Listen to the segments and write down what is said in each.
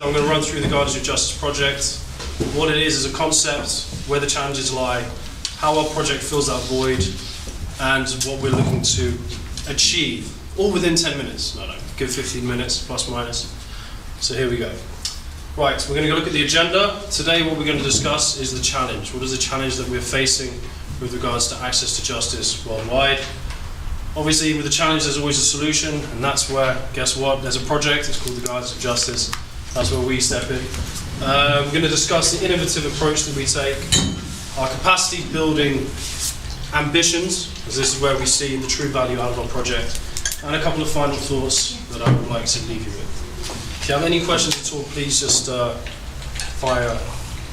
I'm going to run through the Guardians of Justice project, what it is as a concept, where the challenges lie, how our project fills that void, and what we're looking to achieve, all within 10 minutes. No, give 15 minutes, plus minus. So here we go. Right, we're going to go look at the agenda. Today what we're going to discuss is the challenge. What is the challenge that we're facing with regards to access to justice worldwide? Obviously, with the challenge, there's always a solution, and that's where, guess what, there's a project, it's called the Guardians of Justice. That's where we step in. We're going to discuss the innovative approach that we take, our capacity building ambitions, as this is where we see the true value out of our project, and a couple of final thoughts that I would like to leave you with. If you have any questions at all, please just fire.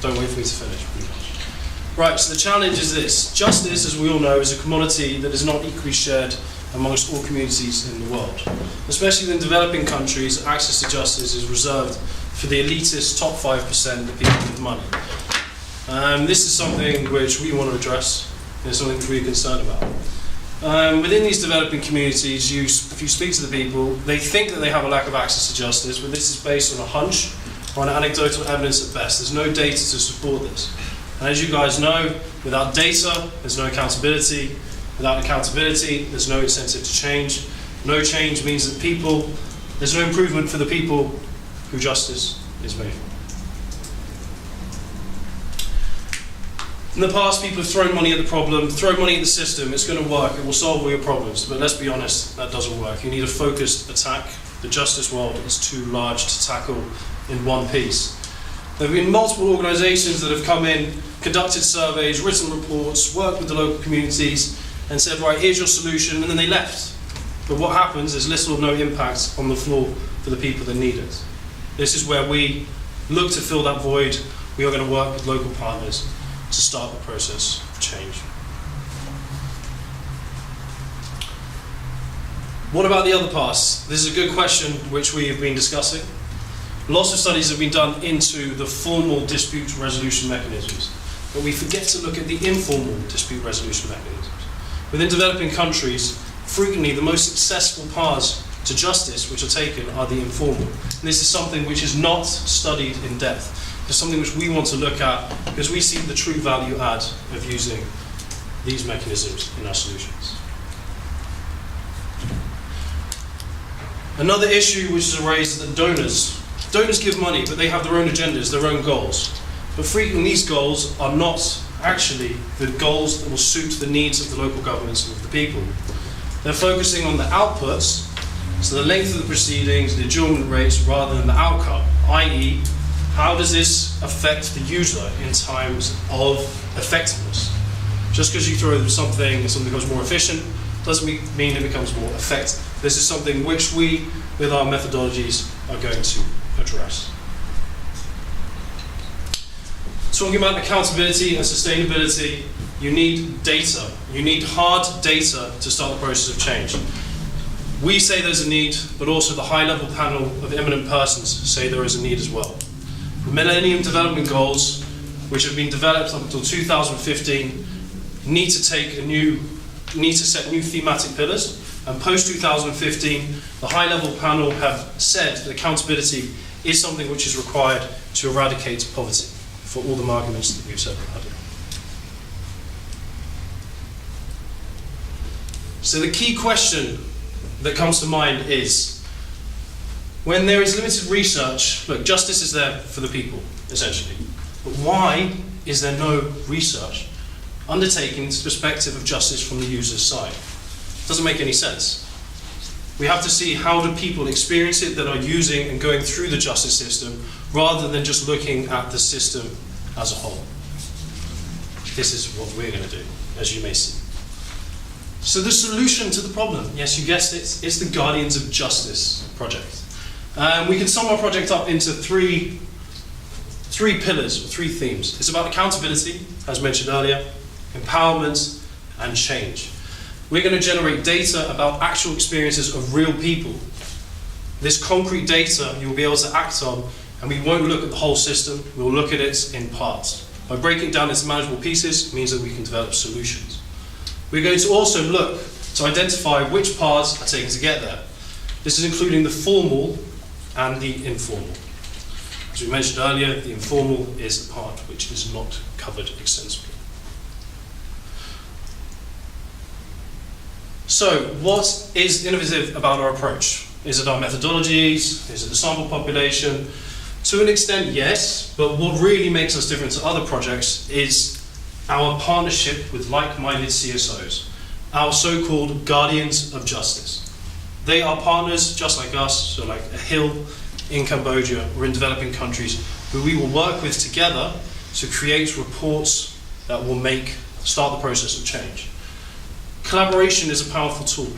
Don't wait for me to finish. Right, so the challenge is this. Justice, as we all know, is a commodity that is not equally shared amongst all communities in the world. Especially in developing countries, access to justice is reserved for the elitist top 5%, the people with money. This is something which we want to address, and it's something which we're concerned about. Within these developing communities, if you speak to the people, they think that they have a lack of access to justice, but this is based on a hunch or an anecdotal evidence at best. There's no data to support this. And as you guys know, without data, there's no accountability. Without accountability, there's no incentive to change. No change means that there's no improvement for the people who justice is made for. In the past, people have thrown money at the problem, thrown money at the system. It's going to work, it will solve all your problems. But let's be honest, that doesn't work. You need a focused attack. The justice world is too large to tackle in one piece. There have been multiple organisations that have come in, conducted surveys, written reports, worked with the local communities, and said, right, here's your solution, and then they left. But what happens is little or no impact on the floor for the people that need it. This is where we look to fill that void. We are going to work with local partners to start the process of change. What about the other parts? This is a good question which we have been discussing. Lots of studies have been done into the formal dispute resolution mechanisms, but we forget to look at the informal dispute resolution mechanisms. Within developing countries, frequently the most successful paths to justice which are taken are the informal. And this is something which is not studied in depth. It's something which we want to look at because we see the true value add of using these mechanisms in our solutions. Another issue which is raised is that donors give money, but they have their own agendas, their own goals. But frequently these goals are not actually the goals that will suit the needs of the local governments and of the people. They're focusing on the outputs, so the length of the proceedings, the adjournment rates, rather than the outcome, i.e., how does this affect the user in times of effectiveness? Just because you throw them something and something becomes more efficient doesn't mean it becomes more effective. This is something which we, with our methodologies, are going to address. Talking about accountability and sustainability, you need data. You need hard data to start the process of change. We say there's a need, but also the high-level panel of eminent persons say there is a need as well. The Millennium Development Goals, which have been developed up until 2015, need to set new thematic pillars. And post-2015, the high-level panel have said that accountability is something which is required to eradicate poverty, for all the arguments that we've said about it. So the key question that comes to mind is, when there is limited research, look, justice is there for the people, essentially. But why is there no research undertaken into the perspective of justice from the user's side? It doesn't make any sense. We have to see how do people experience it that are using and going through the justice system, rather than just looking at the system as a whole. This is what we're going to do, as you may see. So the solution to the problem, yes, you guessed it, it's the Guardians of Justice project. We can sum our project up into three pillars, or three themes. It's about accountability, as mentioned earlier, empowerment, and change. We're going to generate data about actual experiences of real people. This concrete data you'll be able to act on, and we won't look at the whole system, we'll look at it in parts. By breaking down into manageable pieces means that we can develop solutions. We're going to also look to identify which paths are taken to get there. This is including the formal and the informal. As we mentioned earlier, the informal is the part which is not covered extensively. So, what is innovative about our approach? Is it our methodologies? Is it the sample population? To an extent, yes, but what really makes us different to other projects is our partnership with like-minded CSOs, our so-called guardians of justice. They are partners just like us, so like a Hill in Cambodia or in developing countries, who we will work with together to create reports that will start the process of change. Collaboration is a powerful tool.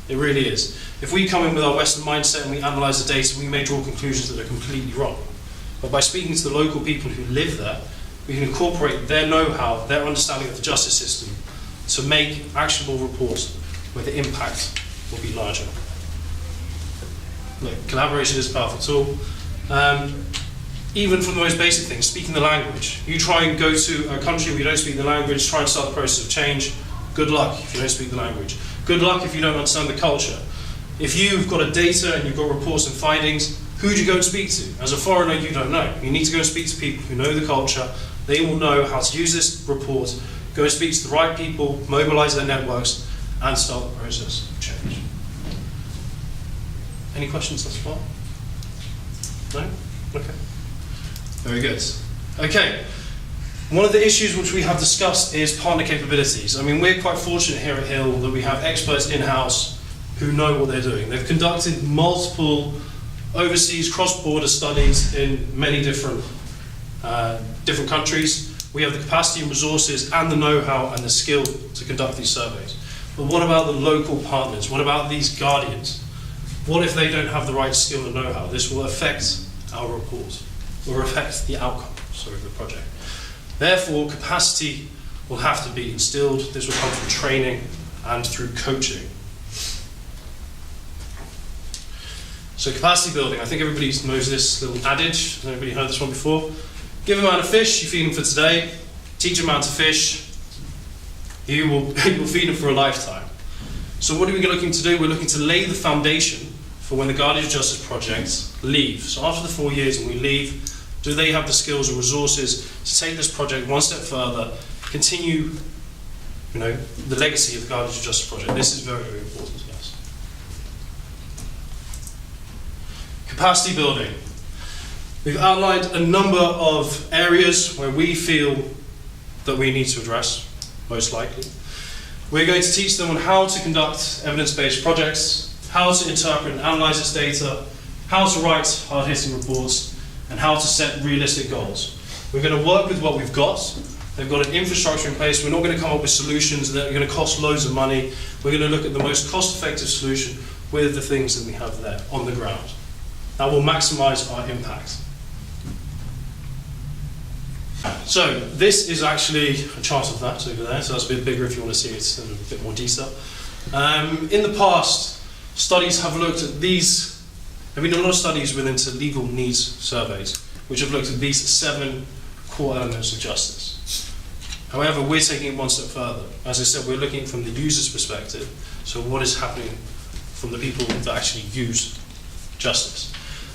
It really is. If we come in with our Western mindset and we analyse the data, we may draw conclusions that are completely wrong. But by speaking to the local people who live there, we can incorporate their know-how, their understanding of the justice system to make actionable reports where the impact will be larger. Look, collaboration is a powerful tool. Even from the most basic things, speaking the language. You try and go to a country where you don't speak the language, try and start the process of change. Good luck if you don't speak the language. Good luck if you don't understand the culture. If you've got a data and you've got reports and findings, who do you go and speak to? As a foreigner, you don't know. You need to go and speak to people who know the culture. They will know how to use this report, go and speak to the right people, mobilize their networks, and start the process of change. Any questions thus far? No? Okay. Very good. Okay. One of the issues which we have discussed is partner capabilities. I mean, we're quite fortunate here at Hill that we have experts in-house who know what they're doing. They've conducted multiple overseas cross-border studies in many different countries. We have the capacity and resources and the know-how and the skill to conduct these surveys. But what about the local partners? What about these guardians? What if they don't have the right skill and know-how? This will affect our report, or affect the outcome of the project. Therefore, capacity will have to be instilled. This will come from training and through coaching. So capacity building, I think everybody knows this little adage. Has anybody heard this one before? Give a man a fish, you feed him for today. Teach a man to fish, you will feed him for a lifetime. So what are we looking to do? We're looking to lay the foundation for when the Guardian of Justice projects leave. So after the 4 years and we leave, do they have the skills and resources to take this project one step further, continue the legacy of the Guardian of Justice project? This is very, very important to us. Capacity building. We've outlined a number of areas where we feel that we need to address, most likely. We're going to teach them on how to conduct evidence-based projects, how to interpret and analyze this data, how to write hard-hitting reports, and how to set realistic goals. We're going to work with what we've got. They've got an infrastructure in place. We're not going to come up with solutions that are going to cost loads of money. We're going to look at the most cost-effective solution with the things that we have there on the ground. That will maximize our impact. So this is actually a chart of that over there, so that's a bit bigger if you want to see it in a bit more detail. In the past, studies have looked at these. There have been a lot of studies within legal needs surveys, which have looked at these 7 core elements of justice. However, we're taking it one step further. As I said, we're looking from the user's perspective, so what is happening from the people that actually use justice.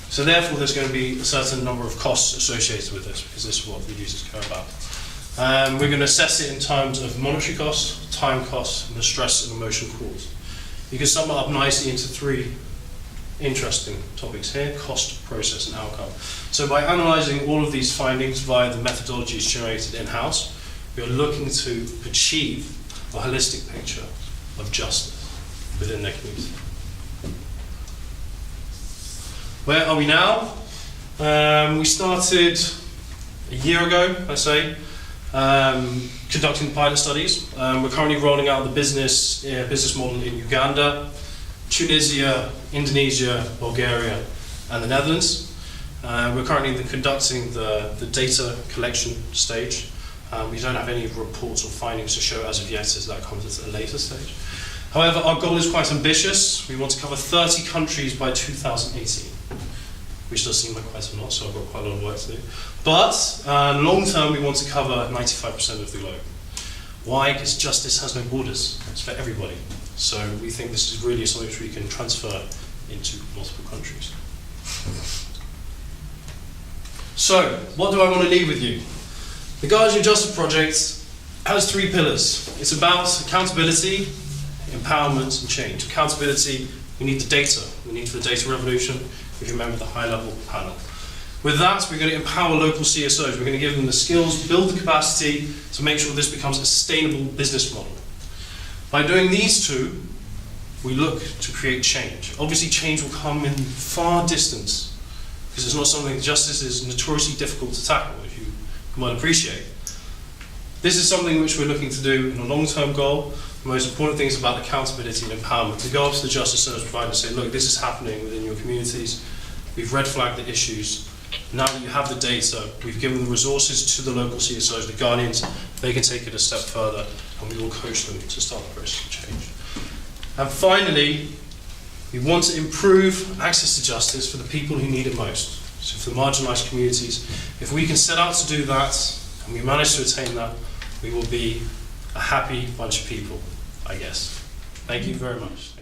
So therefore, there's going to be a certain number of costs associated with this, because this is what the users care about. We're going to assess it in terms of monetary costs, time costs, and the stress and emotion caused. You can sum it up nicely into 3 interesting topics here: cost, process, and outcome. So by analysing all of these findings via the methodologies generated in-house, we are looking to achieve a holistic picture of justice within their community. Where are we now? We started a year ago, I say, conducting pilot studies. We're currently rolling out the business model in Uganda, Tunisia, Indonesia, Bulgaria, and the Netherlands. We're currently conducting the data collection stage. We don't have any reports or findings to show as of yet, as that comes at a later stage. However, our goal is quite ambitious. We want to cover 30 countries by 2018, which does seem like quite a lot, so I've got quite a lot of work to do. But long term, we want to cover 95% of the globe. Why? Because justice has no borders. It's for everybody. So we think this is really something which we can transfer into multiple countries. So, what do I want to leave with you? The Guardians of Justice project has 3 pillars. It's about accountability, empowerment and change. Accountability, we need the data. We need the data revolution, if you remember the high-level panel. With that, we're going to empower local CSOs. We're going to give them the skills, build the capacity to make sure this becomes a sustainable business model. By doing these 2, we look to create change. Obviously, change will come in far distance, because it's not something that justice is notoriously difficult to tackle, as you might appreciate. This is something which we're looking to do in a long-term goal. The most important thing is about accountability and empowerment. To go up to the justice service provider and say, look, this is happening within your communities. We've red flagged the issues. Now that you have the data, we've given the resources to the local CSOs, the Guardians, they can take it a step further, and we will coach them to start the process of change. And finally, we want to improve access to justice for the people who need it most. So for the marginalised communities, if we can set out to do that, and we manage to attain that, we will be a happy bunch of people, I guess. Thank you very much.